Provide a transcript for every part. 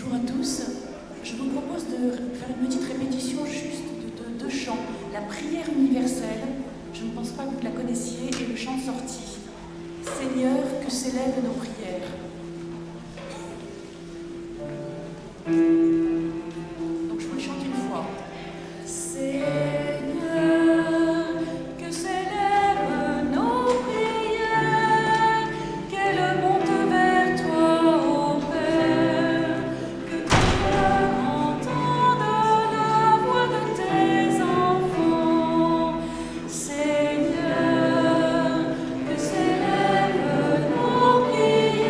Bonjour à tous. Je vous propose de faire une petite répétition juste de deux chants. La prière universelle, je ne pense pas que vous la connaissiez, et le chant de sortie. Seigneur, que s'élèvent nos prières. Donc je vous le chante une fois. Seigneur, que s'élèvent nos prières, qu'elles montent vers toi, ô Père, que ton cœur entende la voix de tes enfants. Seigneur, que s'élèvent nos prières.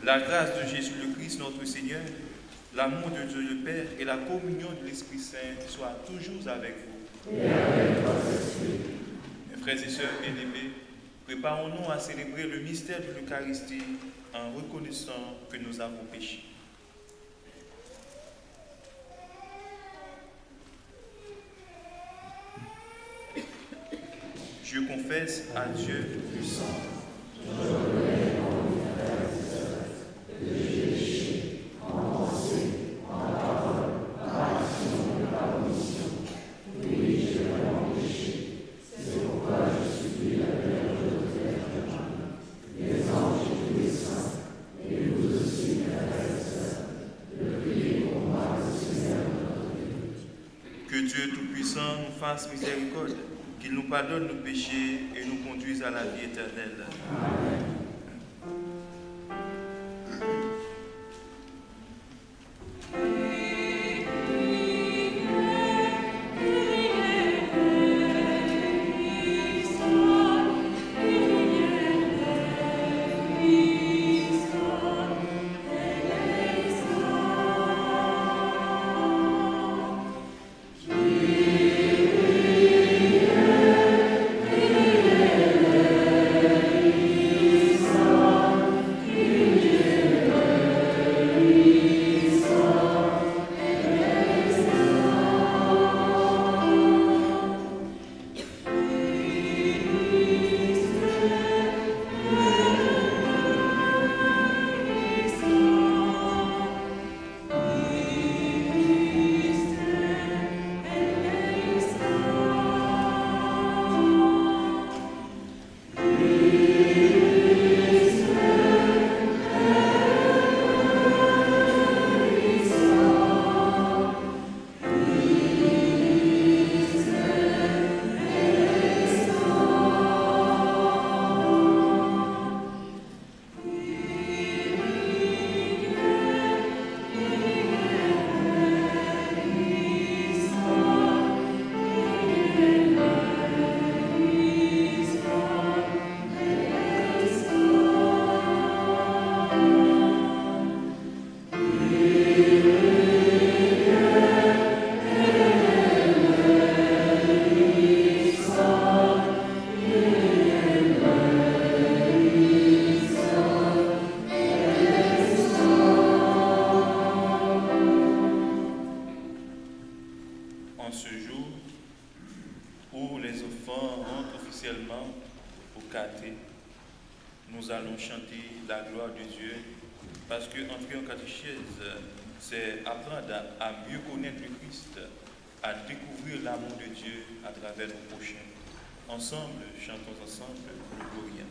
La grâce de Jésus le Christ, notre Seigneur, l'amour de Dieu le Père et la communion de l'Esprit Saint soient toujours avec vous. Et avec toi aussi. Mes frères et sœurs bien-aimés, préparons-nous à célébrer le mystère de l'Eucharistie en reconnaissant que nous avons péché. Je confesse à Dieu Tout-Puissant. Que Dieu Tout-Puissant nous fasse miséricorde, qu'il nous pardonne nos péchés et nous conduise à la vie éternelle. Amen. nous allons chanter la gloire de Dieu, parce que entrer en catéchèse, c'est apprendre à mieux connaître le Christ, à découvrir l'amour de Dieu à travers nos prochains. Ensemble, chantons ensemble le Gloria.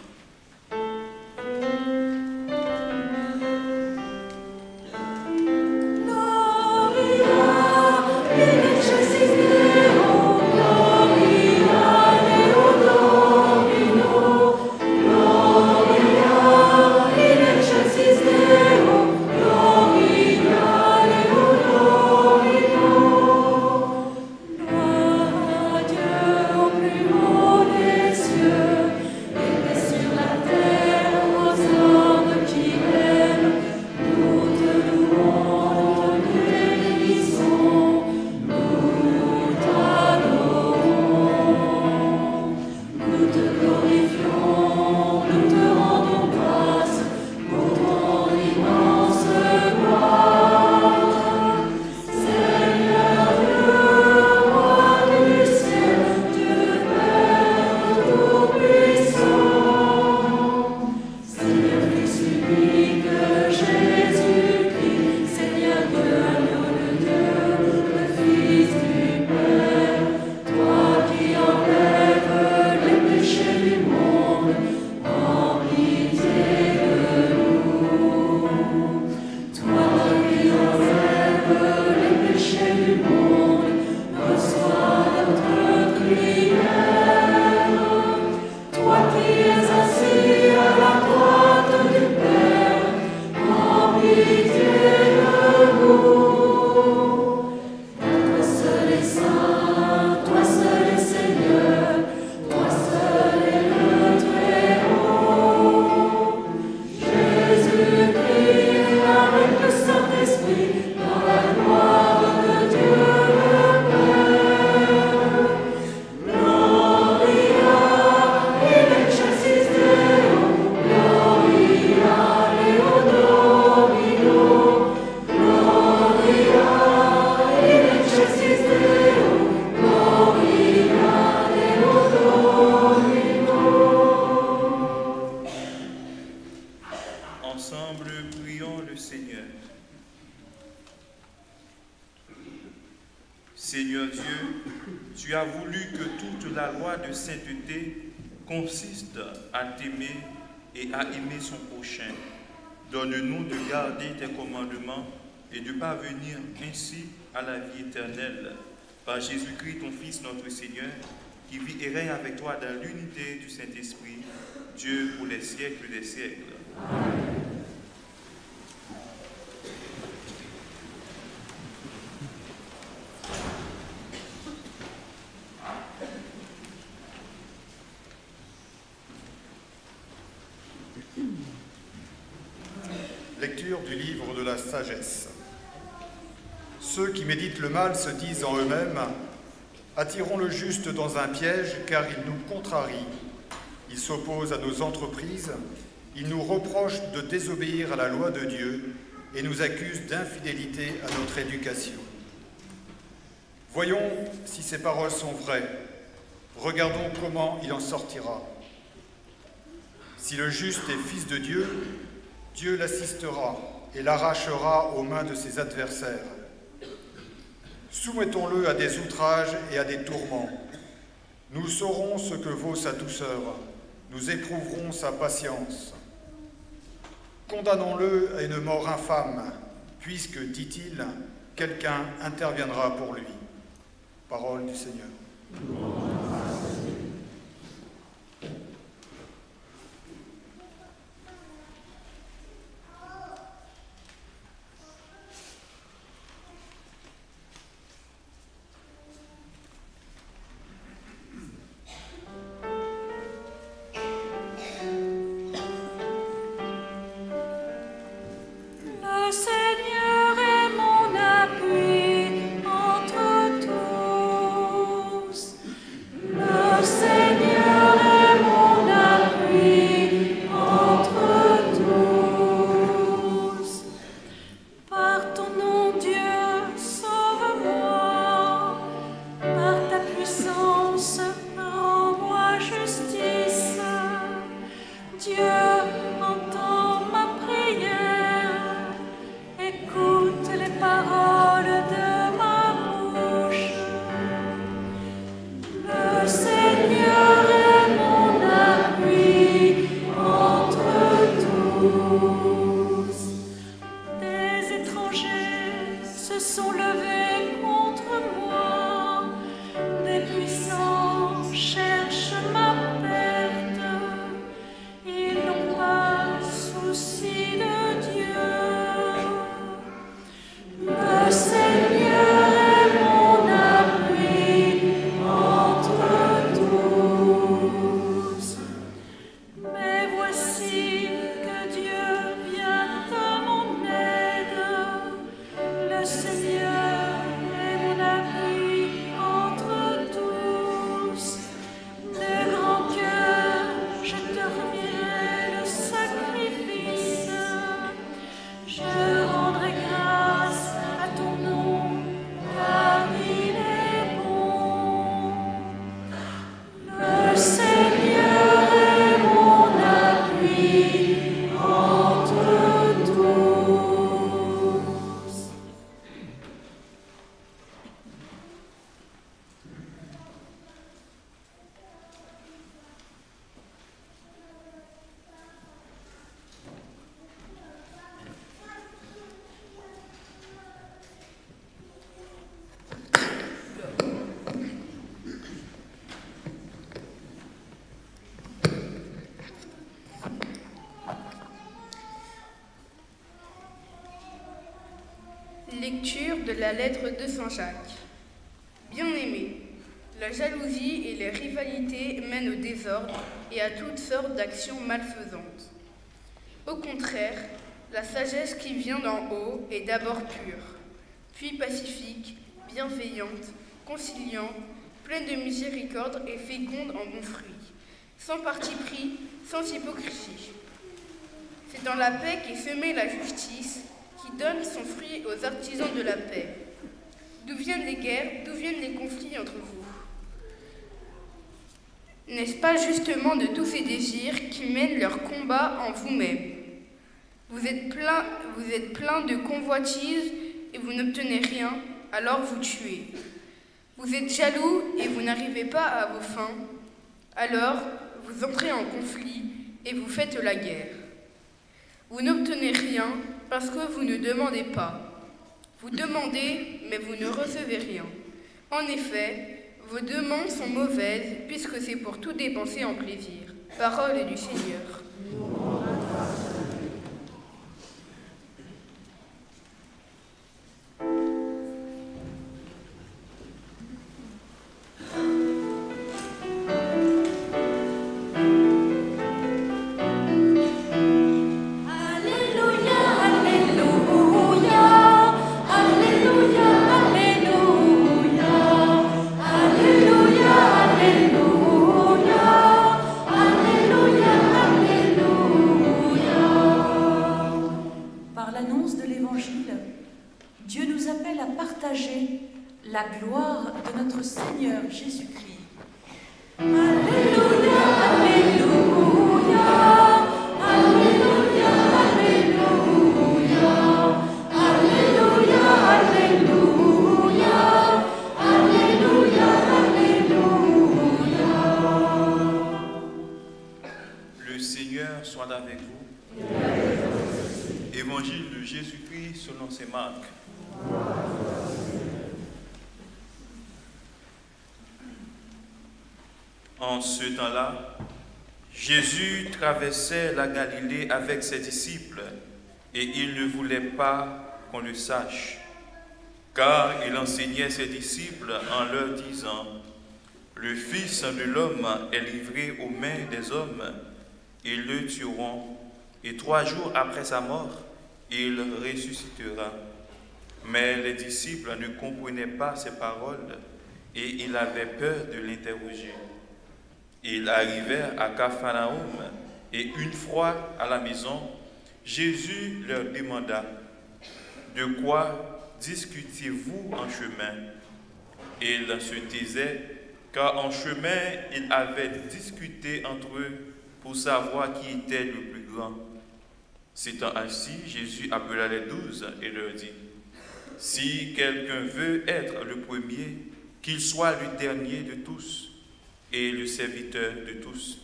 Seigneur Dieu, tu as voulu que toute la loi de sainteté consiste à t'aimer et à aimer son prochain. Donne-nous de garder tes commandements et de parvenir ainsi à la vie éternelle. Par Jésus-Christ, ton Fils, notre Seigneur, qui vit et règne avec toi dans l'unité du Saint-Esprit, Dieu pour les siècles des siècles. Amen. Lecture du livre de la sagesse. Ceux qui méditent le mal se disent en eux-mêmes « Attirons le juste dans un piège, car il nous contrarie. Il s'oppose à nos entreprises, il nous reproche de désobéir à la loi de Dieu et nous accuse d'infidélité à notre éducation. Voyons si ces paroles sont vraies. Regardons comment il en sortira. Si le juste est fils de Dieu, Dieu l'assistera et l'arrachera aux mains de ses adversaires. Soumettons-le à des outrages et à des tourments. Nous saurons ce que vaut sa douceur. Nous éprouverons sa patience. Condamnons-le à une mort infâme, puisque, dit-il, quelqu'un interviendra pour lui. Parole du Seigneur. de la lettre de Saint Jacques. Bien-aimés, la jalousie et les rivalités mènent au désordre et à toutes sortes d'actions malfaisantes. Au contraire, la sagesse qui vient d'en haut est d'abord pure, puis pacifique, bienveillante, conciliante, pleine de miséricorde et féconde en bons fruits, sans parti pris, sans hypocrisie. C'est dans la paix qu'est semée la justice, qui donne son fruit aux artisans de la paix. D'où viennent les guerres, d'où viennent les conflits entre vous? N'est-ce pas justement de tous ces désirs qui mènent leur combat en vous-même? Vous êtes plein de convoitises et vous n'obtenez rien, alors vous tuez. Vous êtes jaloux et vous n'arrivez pas à vos fins, alors vous entrez en conflit et vous faites la guerre. Vous n'obtenez rien parce que vous ne demandez pas. Vous demandez, mais vous ne recevez rien. En effet, vos demandes sont mauvaises puisque c'est pour tout dépenser en plaisir. Parole du Seigneur. Dieu nous appelle à partager la gloire de notre Seigneur Jésus-Christ. Alléluia, Alléluia, Alléluia, Alléluia, Alléluia, Alléluia, Alléluia, Alléluia. Le Seigneur soit avec vous. Évangile de Jésus-Christ selon saint Marc. En ce temps-là, Jésus traversait la Galilée avec ses disciples et il ne voulait pas qu'on le sache, car il enseignait ses disciples en leur disant: le Fils de l'homme est livré aux mains des hommes, ils le tueront, et 3 jours après sa mort, il ressuscitera. Mais les disciples ne comprenaient pas ces paroles et ils avaient peur de l'interroger. Ils arrivèrent à Capharnaüm et une fois à la maison, Jésus leur demanda: de quoi discutiez-vous en chemin? Ils se taisaient, car en chemin, ils avaient discuté entre eux pour savoir qui était le plus grand. S'étant assis, Jésus appela les 12 et leur dit: si quelqu'un veut être le premier, qu'il soit le dernier de tous et le serviteur de tous.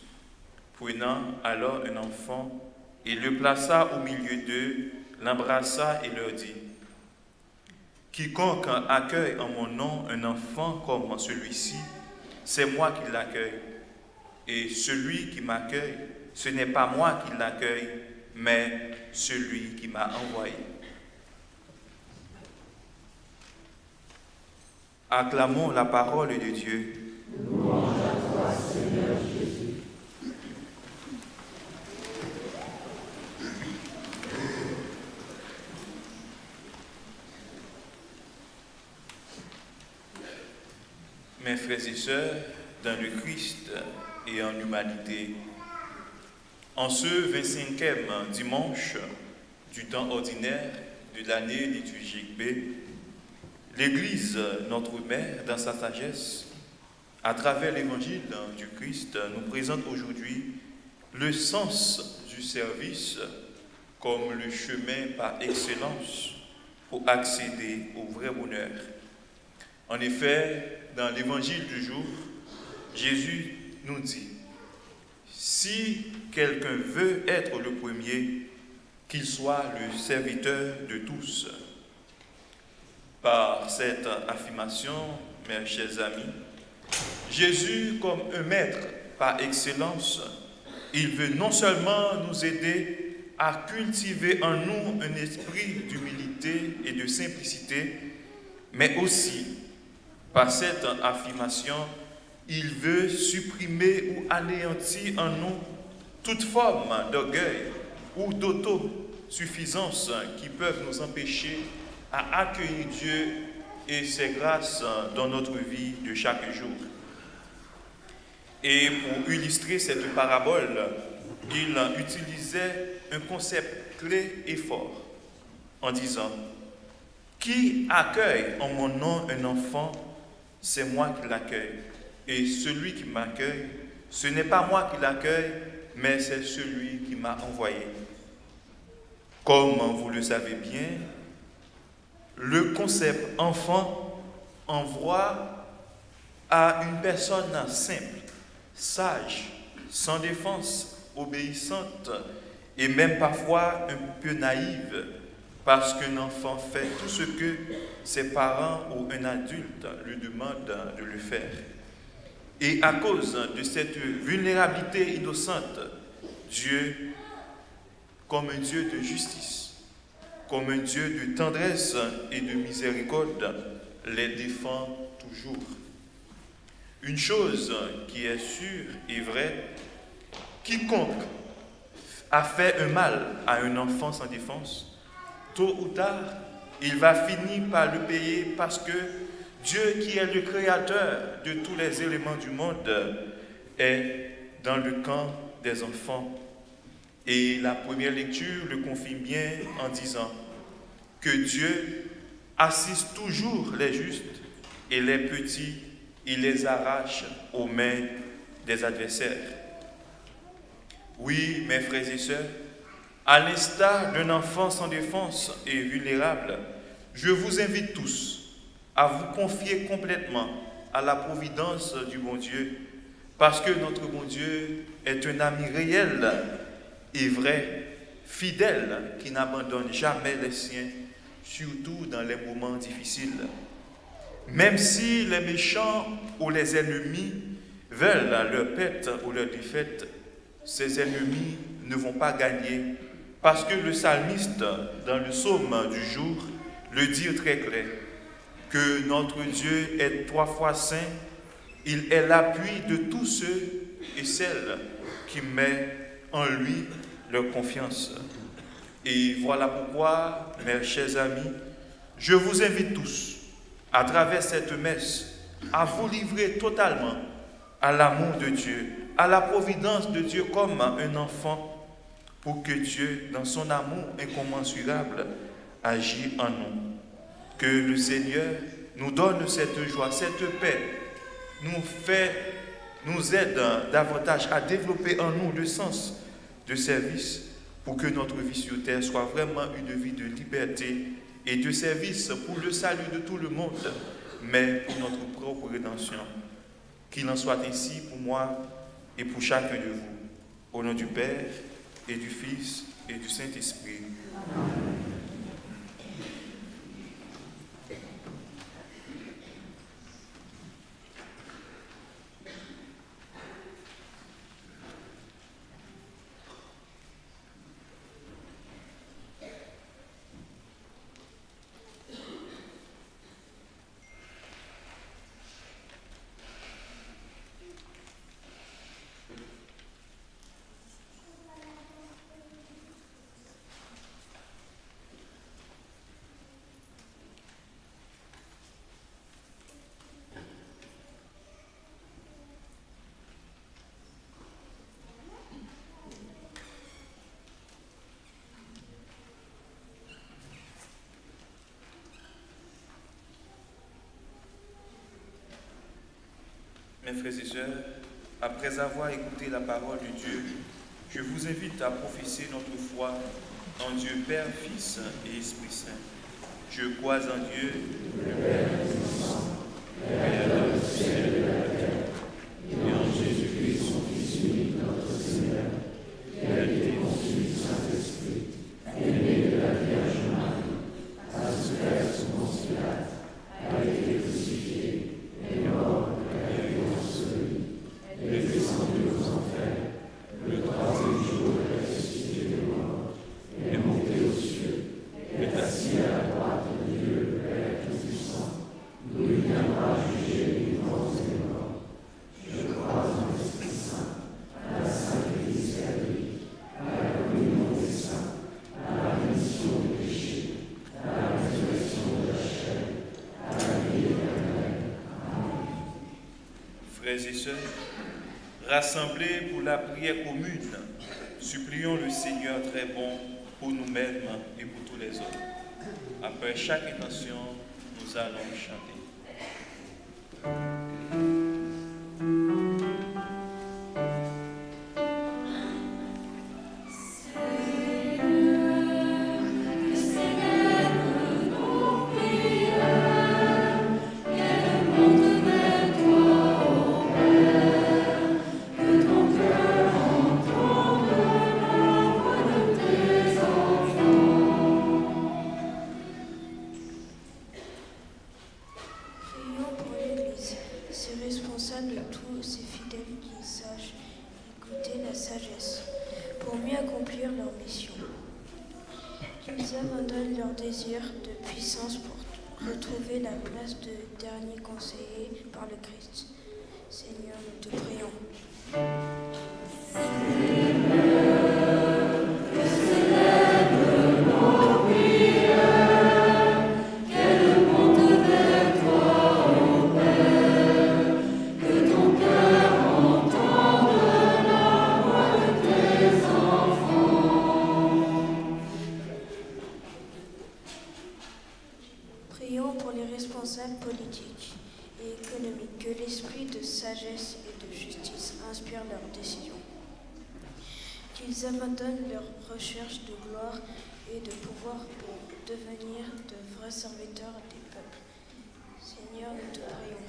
Prenant alors un enfant, il le plaça au milieu d'eux, l'embrassa et leur dit: quiconque accueille en mon nom un enfant comme celui-ci, c'est moi qui l'accueille. Et celui qui m'accueille, ce n'est pas moi qui l'accueille, mais celui qui m'a envoyé. Acclamons la parole de Dieu. Louange à toi, Seigneur Jésus. Mes frères et sœurs, dans le Christ et en humanité, en ce 25e dimanche du temps ordinaire de l'année liturgique B, l'Église, notre Mère, dans sa sagesse, à travers l'Évangile du Christ, nous présente aujourd'hui le sens du service comme le chemin par excellence pour accéder au vrai bonheur. En effet, dans l'Évangile du jour, Jésus nous dit: si quelqu'un veut être le premier, qu'il soit le serviteur de tous. Par cette affirmation, mes chers amis, Jésus, comme un maître par excellence, il veut non seulement nous aider à cultiver en nous un esprit d'humilité et de simplicité, mais aussi, par cette affirmation, il veut supprimer ou anéantir en nous toute forme d'orgueil ou d'autosuffisance qui peuvent nous empêcher à accueillir Dieu et ses grâces dans notre vie de chaque jour. Et pour illustrer cette parabole, il utilisait un concept clé et fort en disant « Qui accueille en mon nom un enfant, c'est moi qui l'accueille. Et celui qui m'accueille, ce n'est pas moi qui l'accueille, mais c'est celui qui m'a envoyé. » Comme vous le savez bien, le concept enfant envoie à une personne simple, sage, sans défense, obéissante et même parfois un peu naïve, parce qu'un enfant fait tout ce que ses parents ou un adulte lui demandent de le faire. Et à cause de cette vulnérabilité innocente, Dieu, comme un Dieu de justice, comme un Dieu de tendresse et de miséricorde, les défend toujours. Une chose qui est sûre et vraie, quiconque a fait un mal à un enfant sans défense, tôt ou tard, il va finir par le payer parce que Dieu, qui est le créateur de tous les éléments du monde, est dans le camp des enfants. Et la première lecture le confirme bien en disant que Dieu assiste toujours les justes et les petits, il les arrache aux mains des adversaires. Oui, mes frères et sœurs, à l'instar d'un enfant sans défense et vulnérable, je vous invite tous à vous confier complètement à la providence du bon Dieu, parce que notre bon Dieu est un ami réel et vrai, fidèle, qui n'abandonne jamais les siens, surtout dans les moments difficiles. Même si les méchants ou les ennemis veulent leur perte ou leur défaite, ces ennemis ne vont pas gagner, parce que le psalmiste, dans le psaume du jour, le dit très clair, que notre Dieu est 3 fois saint, il est l'appui de tous ceux et celles qui mettent en lui leur confiance. Et voilà pourquoi, mes chers amis, je vous invite tous, à travers cette messe, à vous livrer totalement à l'amour de Dieu, à la providence de Dieu comme un enfant, pour que Dieu, dans son amour incommensurable, agisse en nous. Que le Seigneur nous donne cette joie, cette paix, nous aide davantage à développer en nous le sens de service, pour que notre vie sur terre soit vraiment une vie de liberté et de service pour le salut de tout le monde, mais pour notre propre rédemption. Qu'il en soit ainsi pour moi et pour chacun de vous. Au nom du Père et du Fils et du Saint-Esprit. Amen. Mes frères et sœurs, après avoir écouté la parole de Dieu, je vous invite à professer notre foi en Dieu Père, Fils et Esprit Saint. Je crois en Dieu, le Père Tout-Puissant, Créateur du ciel et de la terre, et en Jésus-Christ, son Fils unique, notre Seigneur, qui a été conçu du Saint-Esprit, né de la Vierge Marie, a souffert sous Ponce Pilate, a été crucifié, est mort, est descendu aux enfers, le troisième jour est ressuscité des morts, est monté aux cieux, est assis à la droite de Dieu, le Père Tout-Puissant, Frères et sœurs, rassemblés pour la prière commune, supplions le Seigneur très bon pour nous-mêmes et pour tous les autres. Après chaque intention, nous allons chanter. Retrouver la place de dernier conseiller par le Christ. Seigneur, nous te prions. Politiques et économiques, que l'esprit de sagesse et de justice inspire leurs décisions, qu'ils abandonnent leur recherche de gloire et de pouvoir pour devenir de vrais serviteurs des peuples. Seigneur, nous te prions.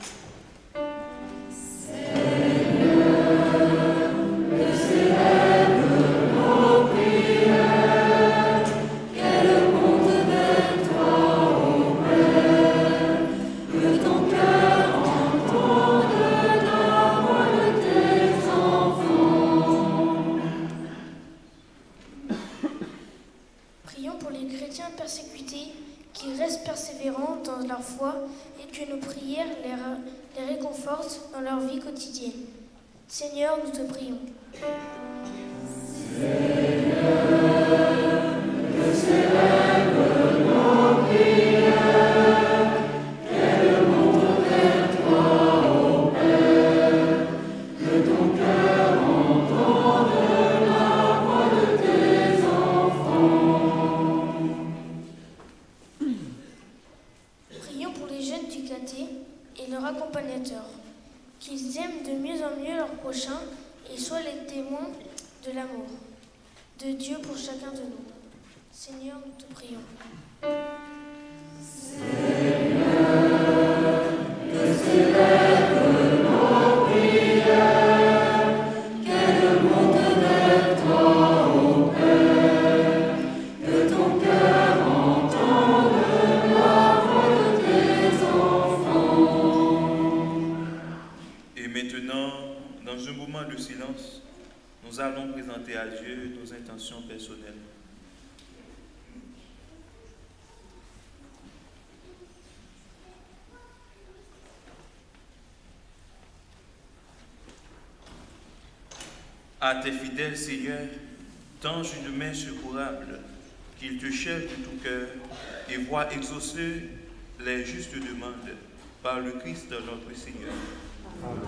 Dans leur vie quotidienne. Seigneur, nous te prions. Seigneur, que s'élèvent nos prières, qu'elles montent vers toi, ô Père, que ton cœur entende la voix de tes enfants. Prions pour les jeunes du caté et leurs accompagnateurs, qu'ils aiment de mieux en mieux leur prochain et soient les témoins de l'amour de Dieu pour chacun de nous. Seigneur, nous te prions. Seigneur, que s'élèvent nos prières, qu'elles montent vers toi, ô Père, que ton cœur entende la voix de tes enfants. Et maintenant, dans un moment de silence, nous allons présenter à Dieu nos intentions personnelles. À tes fidèles, Seigneur, tends une main secourable, qu'ils te cherchent de tout cœur et voient exaucer les justes demandes par le Christ notre Seigneur. Amen.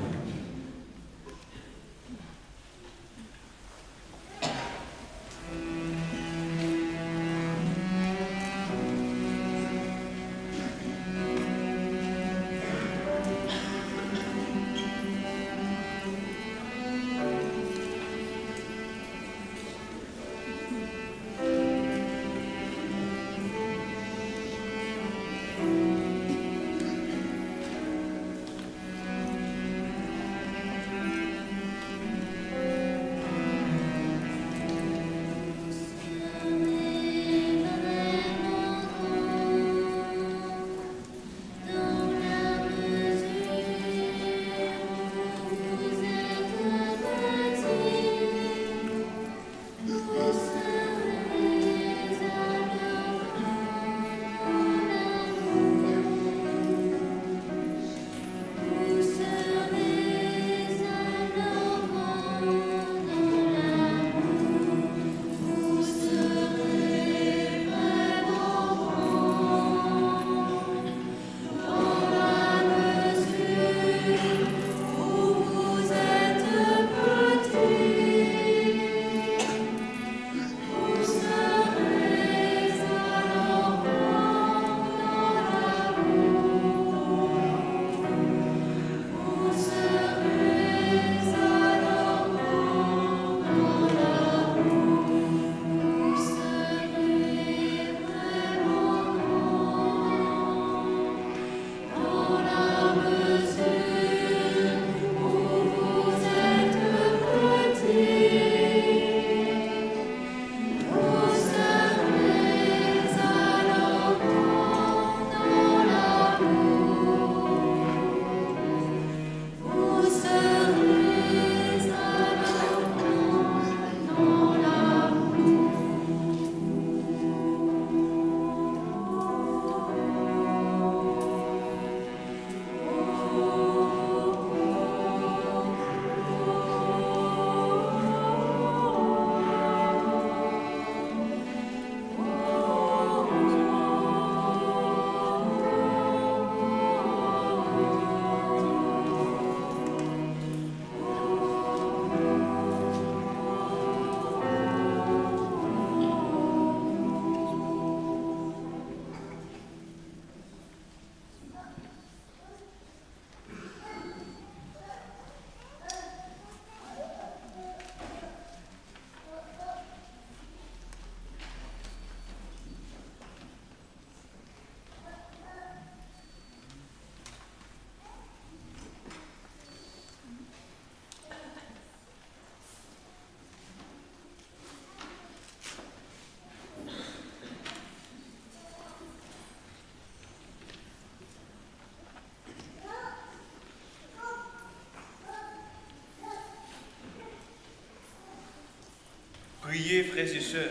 Priez, frères et sœurs,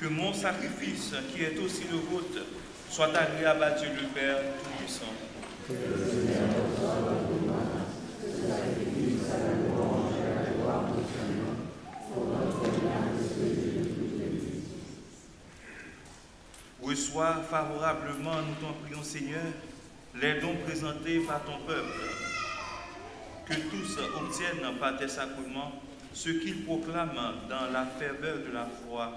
que mon sacrifice, qui est aussi le vôtre, soit agréable à Dieu le Père Tout-Puissant. Que le Seigneur reçoive de moi ce sacrifice à la louange et à la gloire de son nom, pour notre bien et celui de toute l'Église. Reçois favorablement, nous t'en prions, Seigneur, les dons présentés par ton peuple. Que tous obtiennent par tes sacrements ce qu'ils proclament dans la ferveur de la foi,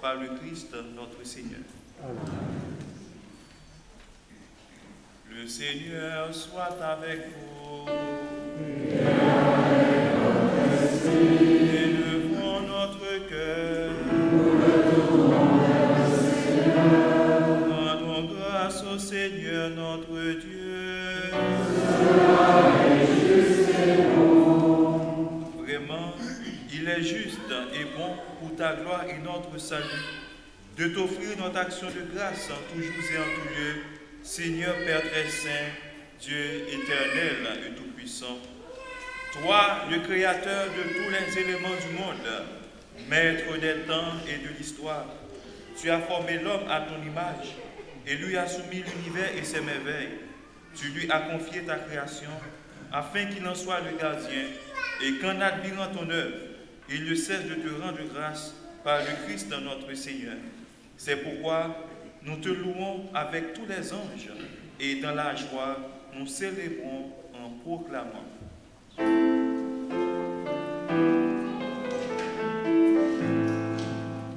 par le Christ notre Seigneur. Amen. Le Seigneur soit avec vous. Élevons notre cœur. Rendons grâce au Seigneur notre Dieu. Vraiment, il est juste et bon pour ta gloire et notre salut de t'offrir notre action de grâce en tout jour et en tout lieu, Seigneur Père très saint, Dieu éternel et tout-puissant. Toi, le créateur de tous les éléments du monde, maître des temps et de l'histoire, tu as formé l'homme à ton image et lui as soumis l'univers et ses merveilles. Tu lui as confié ta création afin qu'il en soit le gardien et qu'en admirant ton œuvre, il ne cesse de te rendre grâce par le Christ notre Seigneur. C'est pourquoi nous te louons avec tous les anges et dans la joie, nous célébrons en proclamant.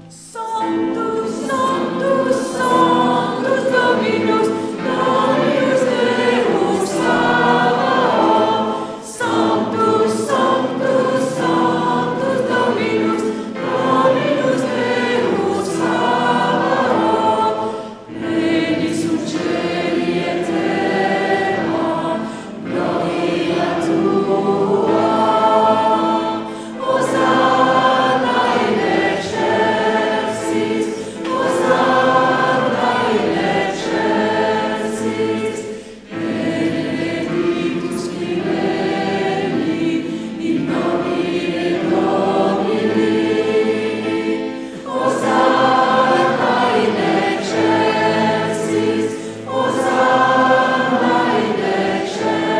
Sanctus, Sanctus, Sanctus Dominus, Dominus Deus Sabaoth. Sanctus, Sanctus, Sanctus Dominus, Dominus Deus Sabaoth. Pleni sunt cieli et terra, gloria tua. Hosanna in excelsis, Hosanna in excelsis, benedictus qui veni, in nomine Domini. Hosanna in excelsis, Hosanna in excelsis.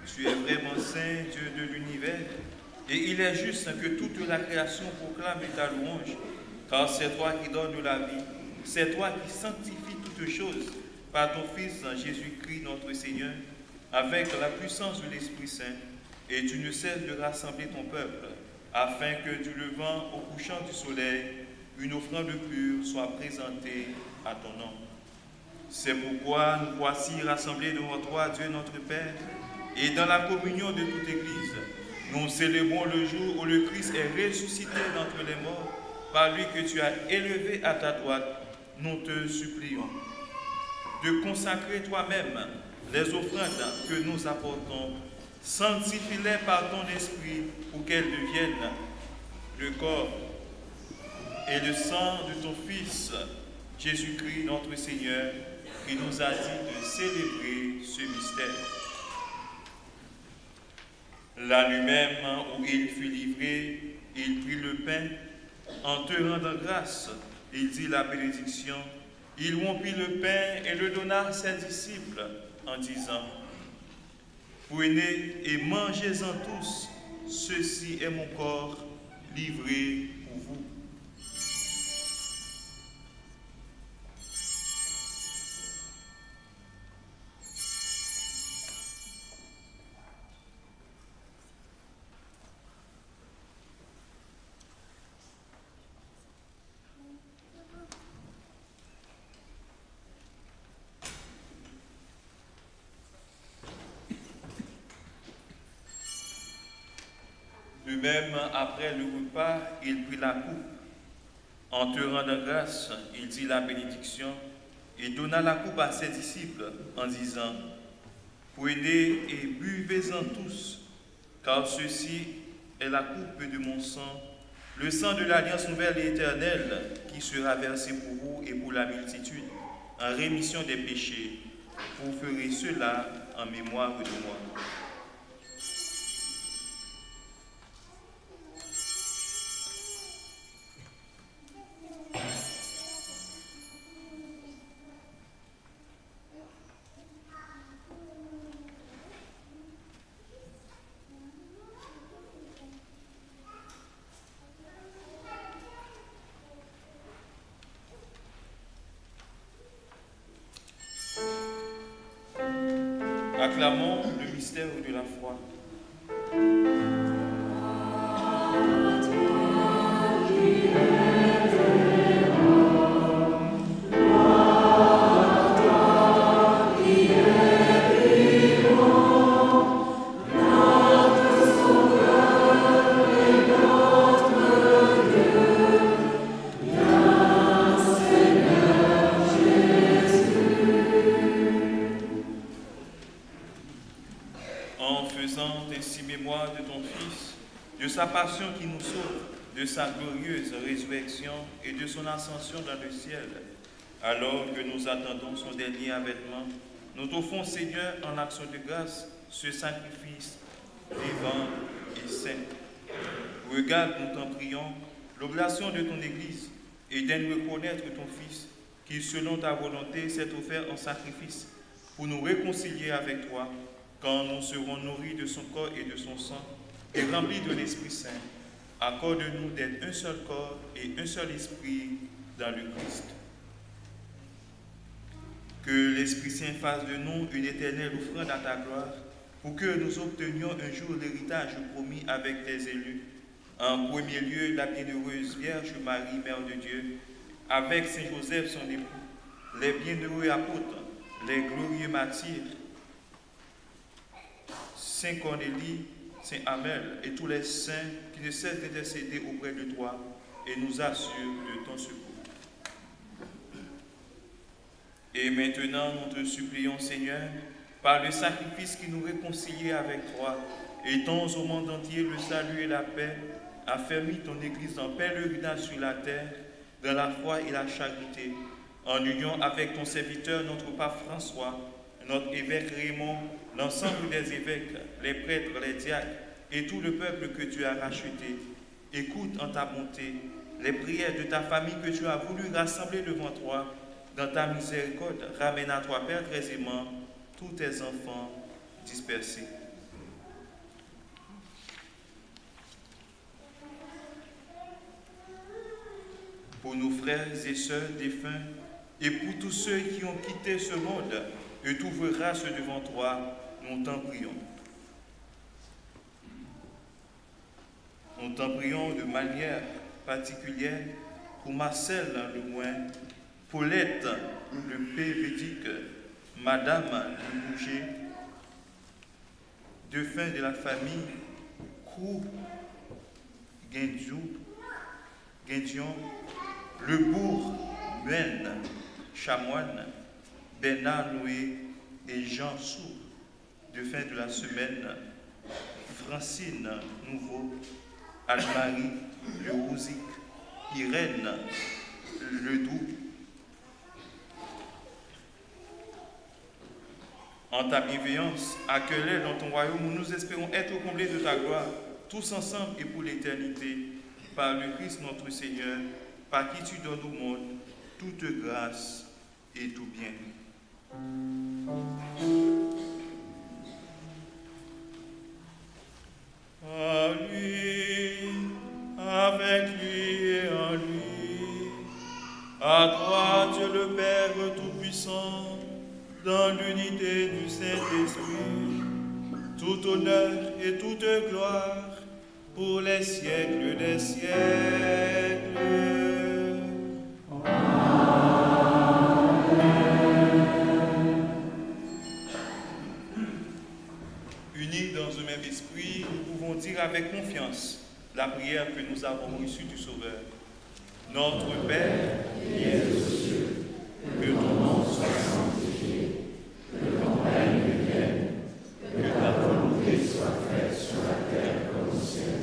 Tu es vraiment saint, Dieu de l'univers, et il est juste que toute la création proclame ta louange, car c'est toi qui donnes la vie, c'est toi qui sanctifies toutes choses par ton Fils Jésus-Christ notre Seigneur, avec la puissance de l'Esprit Saint, et tu ne cesses de rassembler ton peuple, afin que du levant au couchant du soleil, une offrande pure soit présentée à ton nom. C'est pourquoi nous voici rassemblés devant toi, Dieu notre Père, et dans la communion de toute Église, nous célébrons le jour où le Christ est ressuscité d'entre les morts, par lui que tu as élevé à ta droite. Nous te supplions de consacrer toi-même les offrandes que nous apportons. Sanctifie-les par ton esprit pour qu'elles deviennent le corps et le sang de ton Fils, Jésus-Christ notre Seigneur, qui nous a dit de célébrer ce mystère. La nuit même où il fut livré, il prit le pain, en te rendant grâce, il dit la bénédiction, il rompit le pain et le donna à ses disciples en disant, « Prenez et mangez-en tous, ceci est mon corps livré pour vous. » De même, après le repas, il prit la coupe. En te rendant grâce, il dit la bénédiction et donna la coupe à ses disciples en disant, « Prenez et buvez-en tous, car ceci est la coupe de mon sang, le sang de l'alliance nouvelle et éternelle qui sera versé pour vous et pour la multitude, en rémission des péchés. Vous ferez cela en mémoire de moi. » Acclamons le mystère de la foi. Sa passion qui nous sauve, de sa glorieuse résurrection et de son ascension dans le ciel. Alors que nous attendons son dernier avènement, nous t'offrons, Seigneur, en action de grâce, ce sacrifice vivant et saint. Regarde, nous t'en prions, l'oblation de ton Église et donne reconnaître ton Fils, qui, selon ta volonté, s'est offert en sacrifice pour nous réconcilier avec toi, quand nous serons nourris de son corps et de son sang, et remplis de l'Esprit Saint. Accorde-nous d'être un seul corps et un seul esprit dans le Christ. Que l'Esprit Saint fasse de nous une éternelle offrande à ta gloire, pour que nous obtenions un jour l'héritage promis avec tes élus. En premier lieu, la bienheureuse Vierge Marie, Mère de Dieu, avec Saint Joseph, son époux, les bienheureux apôtres, les glorieux martyrs, Saint Cornélie, Saint Amel et tous les saints qui ne cessent d'intercéder auprès de toi et nous assurent de ton secours. Et maintenant, nous te supplions, Seigneur, par le sacrifice qui nous réconcilie avec toi, étends au monde entier le salut et la paix, affermis ton Église en pèlerinage sur la terre, dans la foi et la charité, en union avec ton serviteur, notre pape François, notre évêque Raymond, l'ensemble des évêques, les prêtres, les diacres et tout le peuple que tu as racheté. Écoute en ta bonté les prières de ta famille que tu as voulu rassembler devant toi. Dans ta miséricorde, ramène à toi, Père très aimant, tous tes enfants dispersés. Pour nos frères et sœurs défunts, et pour tous ceux qui ont quitté ce monde, et t'ouvre grâce devant toi, nous t'en prions. Nous t'en prions de manière particulière pour Marcel Lemoin, Paulette le Pévédique, Madame Le Bouger, défunts de la famille Kou Guindion, Le Bourg, Ben Chamoine, Bernard Noé et Jean Sou, défunts de la semaine, Francine Nouveau, Anne-Marie Le Rouzic, Irène Ledoux. En ta bienveillance, accueille-les dans ton royaume où nous espérons être comblés de ta gloire, tous ensemble et pour l'éternité, par le Christ notre Seigneur, par qui tu donnes au monde toute grâce et tout bien. À lui, avec lui et en lui, à toi Dieu le Père Tout-Puissant, dans l'unité du Saint-Esprit, tout honneur et toute gloire pour les siècles des siècles. Unis dans un même esprit, nous pouvons dire avec confiance la prière que nous avons reçue du Sauveur. Notre Père, qui es aux cieux, que ton nom soit sanctifié, que ton règne vienne, que ta volonté soit faite sur la terre comme au ciel.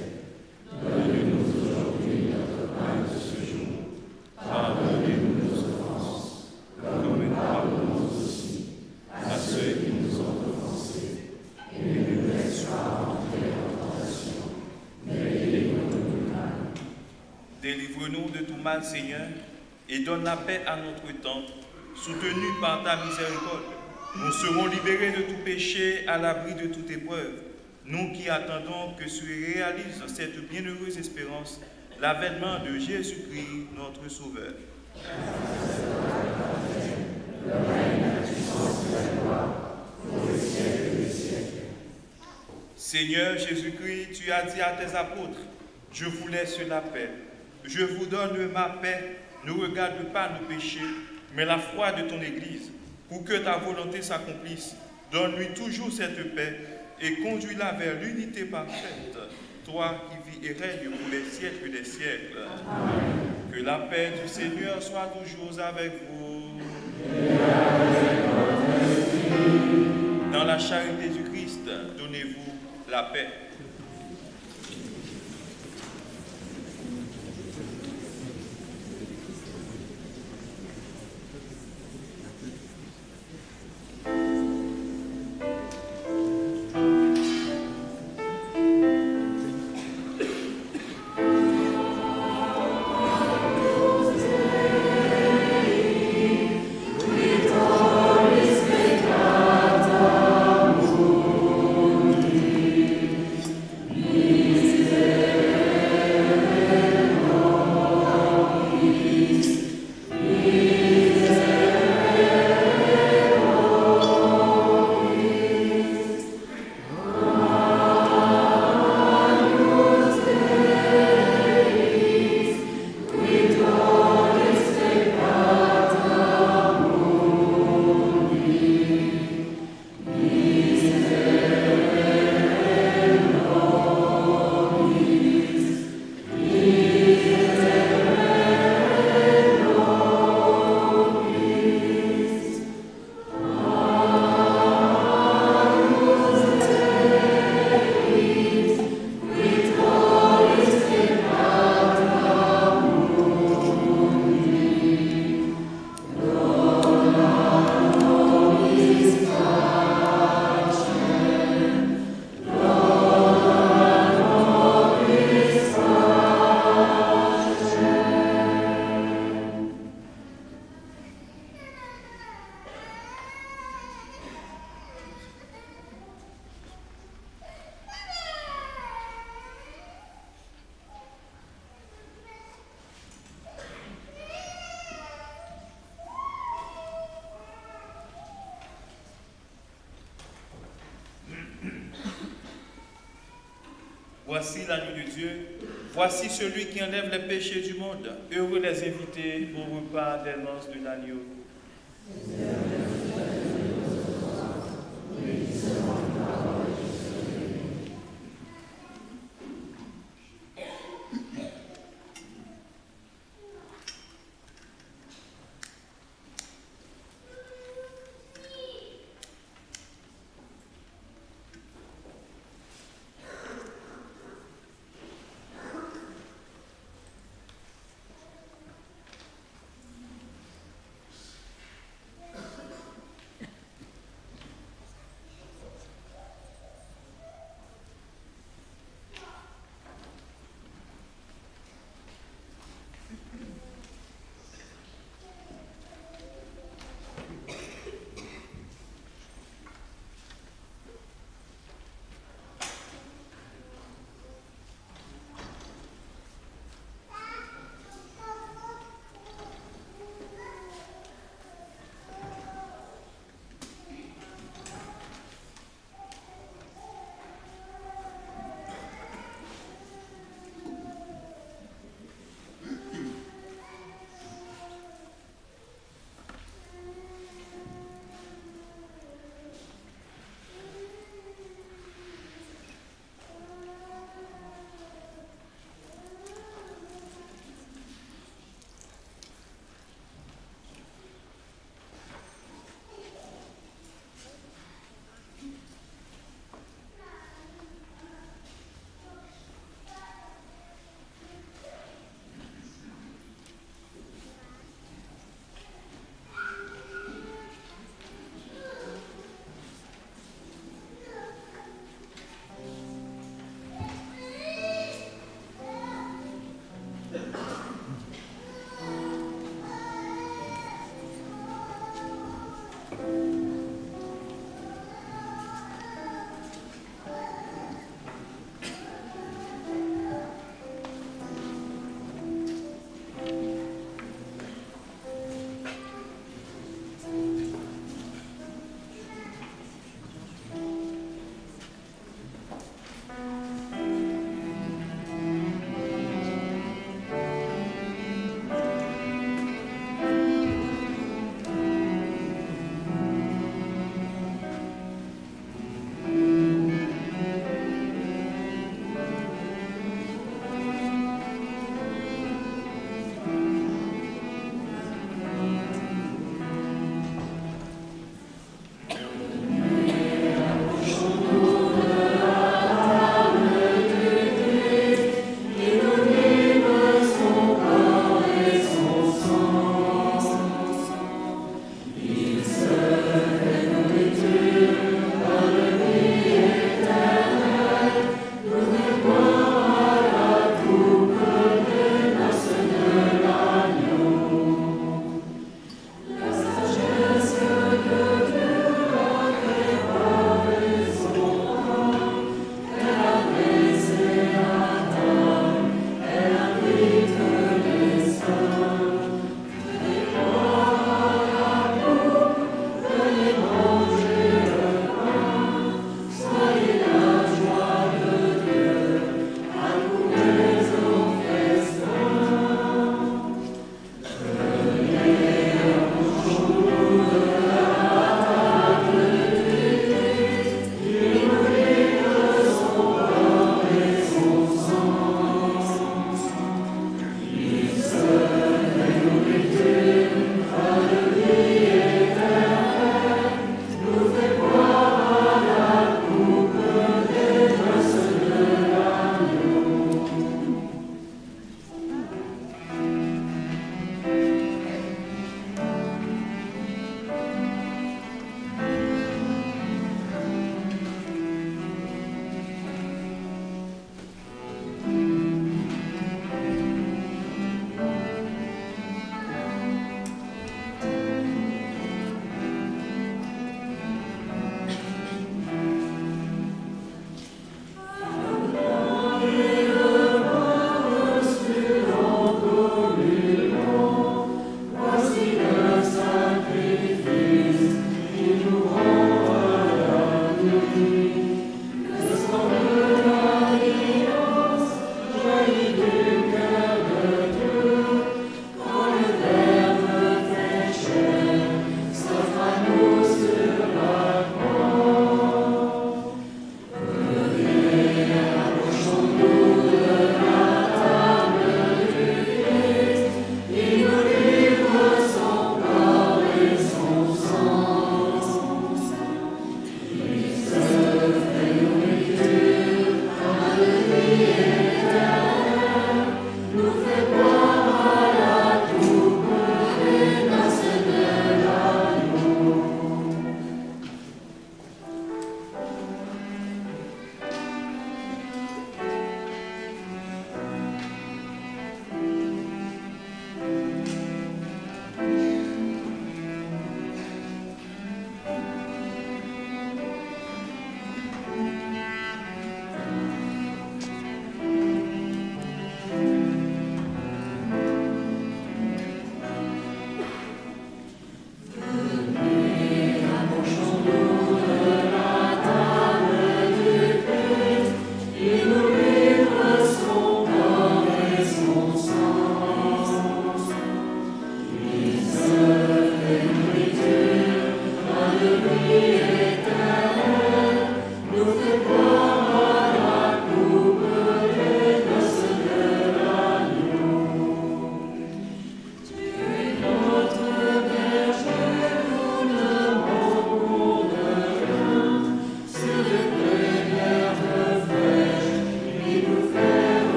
Donne-nous aujourd'hui notre pain de ce jour. Pardonnez-nous nos offenses, comme nous pardonnons aussi à ceux qui nous ont offensés. Et ne nous laisse pas entrer en tentation, mais délivre-nous du mal. Délivre-nous de tout mal, Seigneur, et donne la paix à notre temps. Soutenus par ta miséricorde, nous serons libérés de tout péché, à l'abri de toute épreuve. Nous qui attendons que se réalise cette bienheureuse espérance, l'avènement de Jésus-Christ, notre Sauveur. Le règne, la puissance et la gloire, pour le siècle. Seigneur Jésus-Christ, tu as dit à tes apôtres, je vous laisse la paix. Je vous donne ma paix. Ne regarde pas nos péchés, mais la foi de ton Église, pour que ta volonté s'accomplisse. Donne-lui toujours cette paix et conduis-la vers l'unité parfaite, toi qui vis et règnes pour les siècles des siècles. Amen. Que la paix du Seigneur soit toujours avec vous. Dans la charité du Christ, donnez-vous la paix. Voici l'agneau de Dieu, voici celui qui enlève les péchés du monde. Heureux les invités au repas des noces de l'agneau.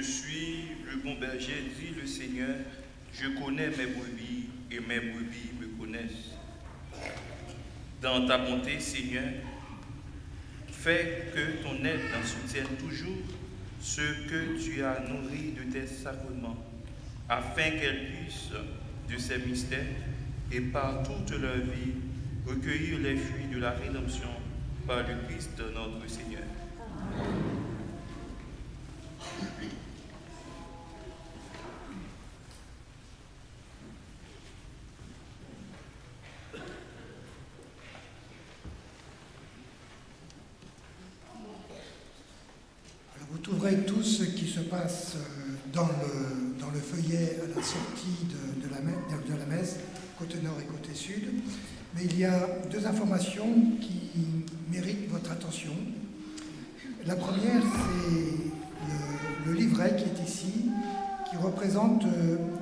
suis le bon berger, dit le Seigneur, je connais mes brebis et mes brebis me connaissent. Dans ta bonté, Seigneur, fais que ton aide soutienne toujours ceux que tu as nourris de tes sacrements, afin qu'elles puissent, de ces mystères et par toute leur vie, recueillir les fruits de la rédemption par le Christ notre Seigneur. Amen. Vous trouverez tout ce qui se passe dans le feuillet à la sortie de la messe, côté nord et côté sud. Mais il y a deux informations qui méritent votre attention. La première, c'est le livret qui est ici, qui représente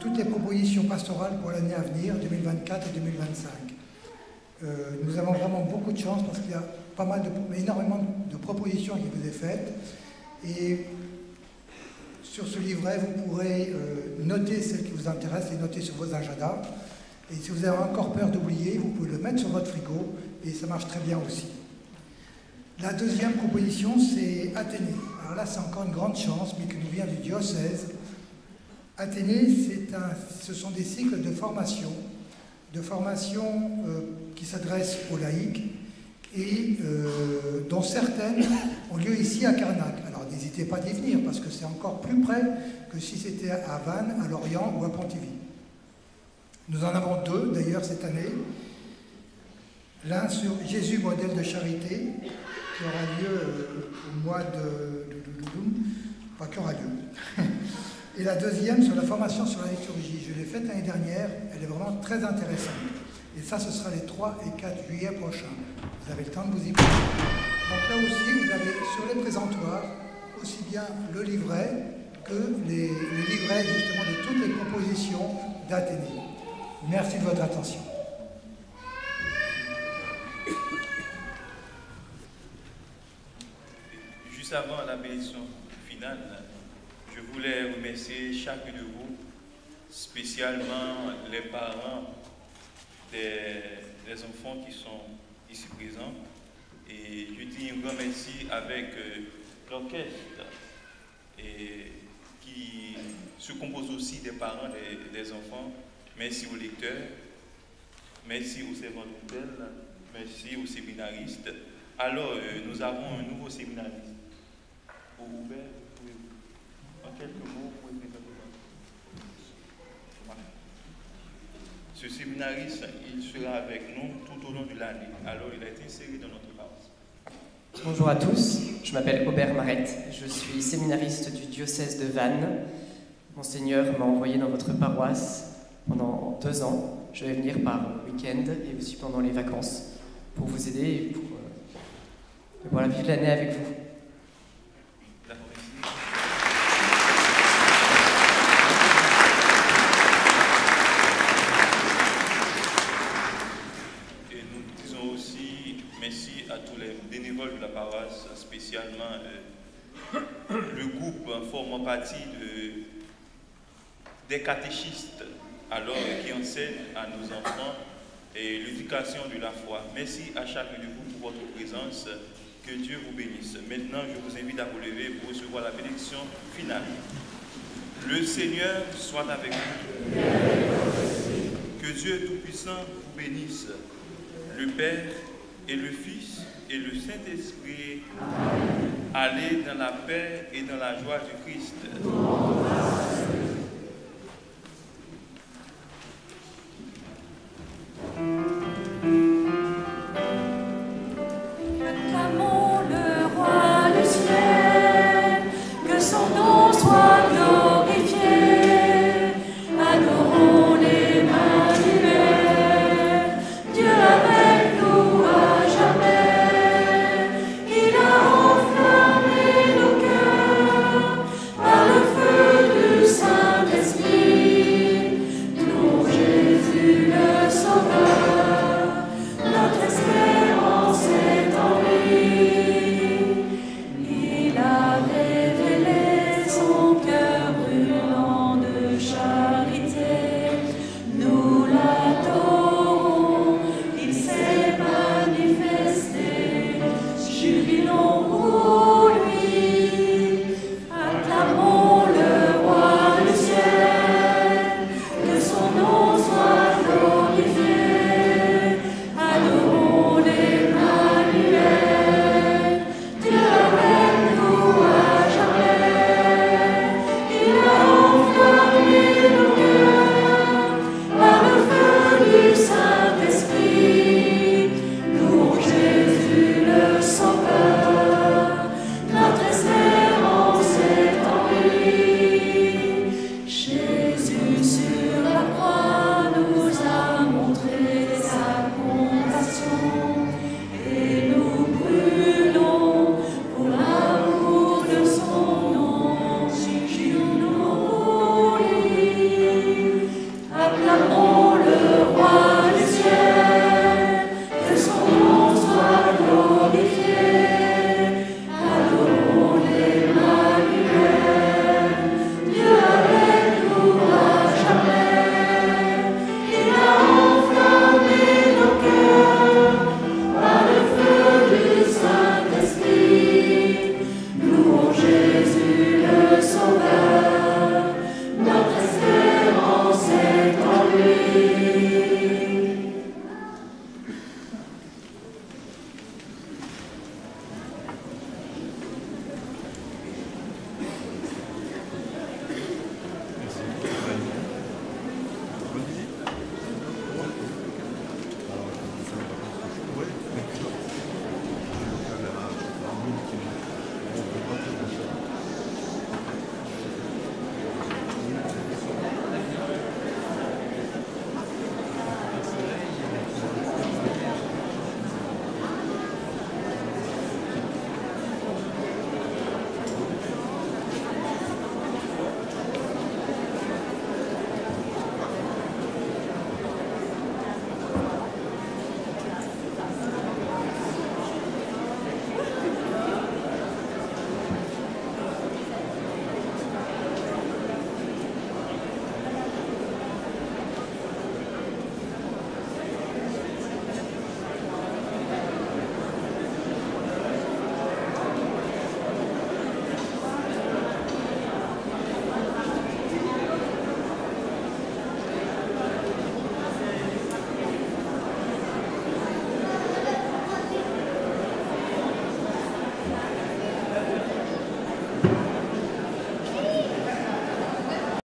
toutes les propositions pastorales pour l'année à venir, 2024 et 2025. Nous avons vraiment beaucoup de chance parce qu'il y a énormément de propositions qui vous sont faites. Et sur ce livret, vous pourrez noter celles qui vous intéressent et noter sur vos agendas. Et si vous avez encore peur d'oublier, vous pouvez le mettre sur votre frigo et ça marche très bien aussi. La deuxième proposition, c'est Athénée. Alors là, c'est encore une grande chance, mais qui nous vient du diocèse. Athénée, ce sont des cycles de formation qui s'adressent aux laïcs et dont certaines ont lieu ici à Carnac. Alors n'hésitez pas d'y venir parce que c'est encore plus près que si c'était à Vannes, à Lorient ou à Pontivy. Nous en avons deux d'ailleurs cette année. L'un sur Jésus, modèle de charité, qui aura lieu au mois qui aura lieu. Et la deuxième sur la formation sur la liturgie. Je l'ai faite l'année dernière, elle est vraiment très intéressante. Et ça, ce sera les 3 et 4 juillet prochains. Vous avez le temps de vous y prendre. Donc là aussi, vous avez sur les présentoirs aussi bien le livret que les livrets justement de toutes les propositions d'Athénée. Merci de votre attention. Juste avant la bénédiction finale, je voulais remercier chacun de vous, spécialement les parents des enfants qui sont ici présents. Et je dis un grand merci avec l'orchestre qui se compose aussi des parents des enfants. Merci aux lecteurs, merci aux servants d'hôtel, merci aux séminaristes. Alors, nous avons un nouveau séminariste. Pour Hubert, en quelques mots, vous pouvez présenter. Ce séminariste, il sera avec nous tout au long de l'année. Alors, il a été inséré dans notre paroisse. Bonjour à tous, je m'appelle Aubert Marette, je suis séminariste du diocèse de Vannes. Monseigneur m'a envoyé dans votre paroisse pendant 2 ans. Je vais venir par week-end et aussi pendant les vacances pour vous aider et pour vivre l'année avec vous. Et nous disons aussi merci à tous les bénévoles de la paroisse, spécialement le groupe formant partie des catéchistes, alors qui enseignent à nos enfants et l'éducation de la foi. Merci à chacun de vous pour votre présence. Que Dieu vous bénisse. Maintenant, je vous invite à vous lever pour recevoir la bénédiction finale. Le Seigneur soit avec vous. Que Dieu Tout-Puissant vous bénisse, le Père et le Fils et le Saint-Esprit. Allez dans la paix et dans la joie du Christ.